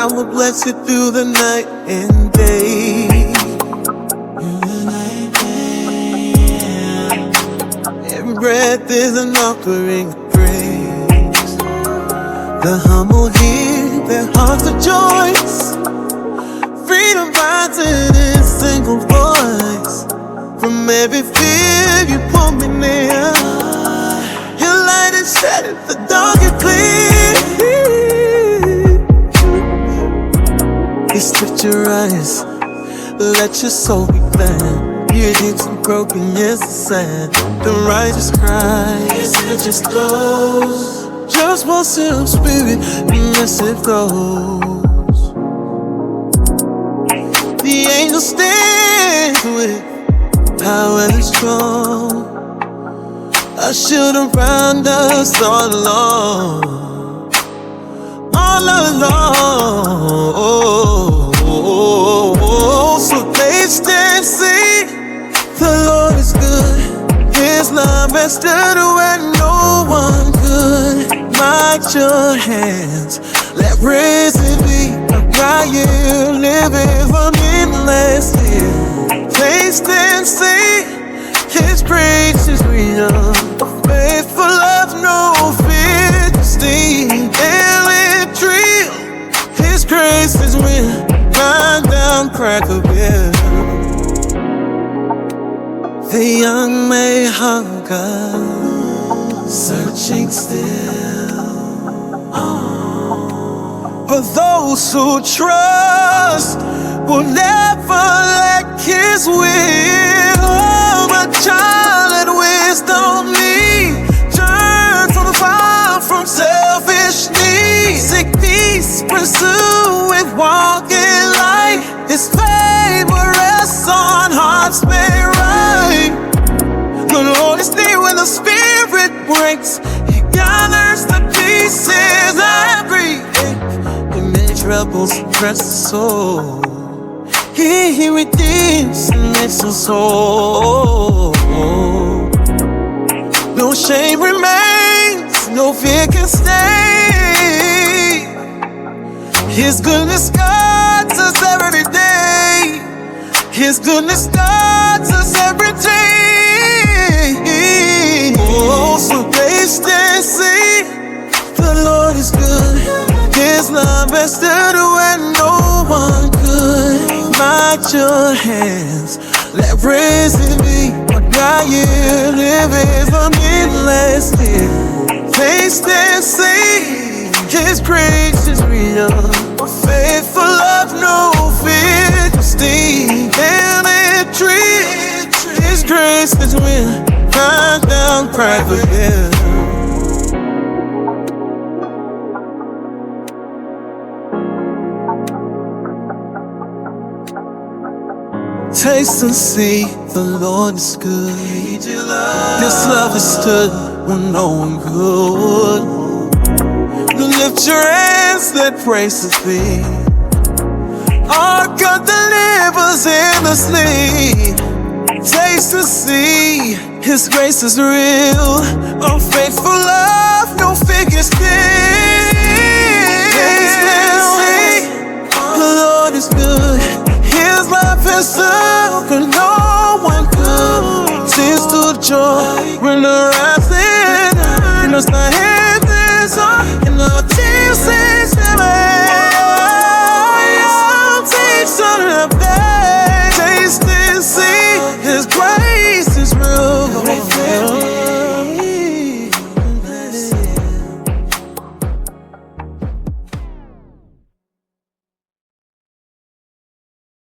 I will bless you through the night and day. Every breath is an offering of praise. The humble hear their hearts rejoice. Freedom finds in a single voice. From every fear you pull me near. Your light is shattered, the dark is clear. Just lift your eyes, let your soul be glad. Your deeps and broken is the sand. The righteous cry, it just goes. Just one simple spirit, mercy flows. The angel stands with power and strong. A shield around us all along. All along. So taste and see, the Lord is good. His love rested when no one could. Light your hands, let praise be a crying, living from endless year. Taste and see, His praise is real. Faithful love, no fear to steal. Daily trill, His grace is real. Grind down, crack a beer. The young may hunger, searching still. But those who trust will never lack His will. Oh, my child, let wisdom lead. Turn from the fire, from selfish needs. Seek peace, pursue it, walk in light. His favor rests on hearts made right. The Lord is near when the Spirit breaks. He gathers the pieces I break. Troubles press the soul. He redeems and makes us whole. No shame remains, no fear can stay. His goodness guides us every day. His goodness guides us every day. Oh, so taste and see, the Lord is good. His love rested when no one could. Light your hands, let praise be a crying, living from endless year. Taste and see, His grace is real. Faithful love, no fear to steal. Daily treat, His grace is real. Grind down, cry for Him. Taste and see, the Lord is good. This love has stood when no one could. Lift your hands, let praises be. Our God delivers endlessly. Taste and see, His grace is real. Oh, faithful love, no figure still. Taste and see, the Lord is good. His love is something no one could. Tears to joy when the rising. And the hand is on, and the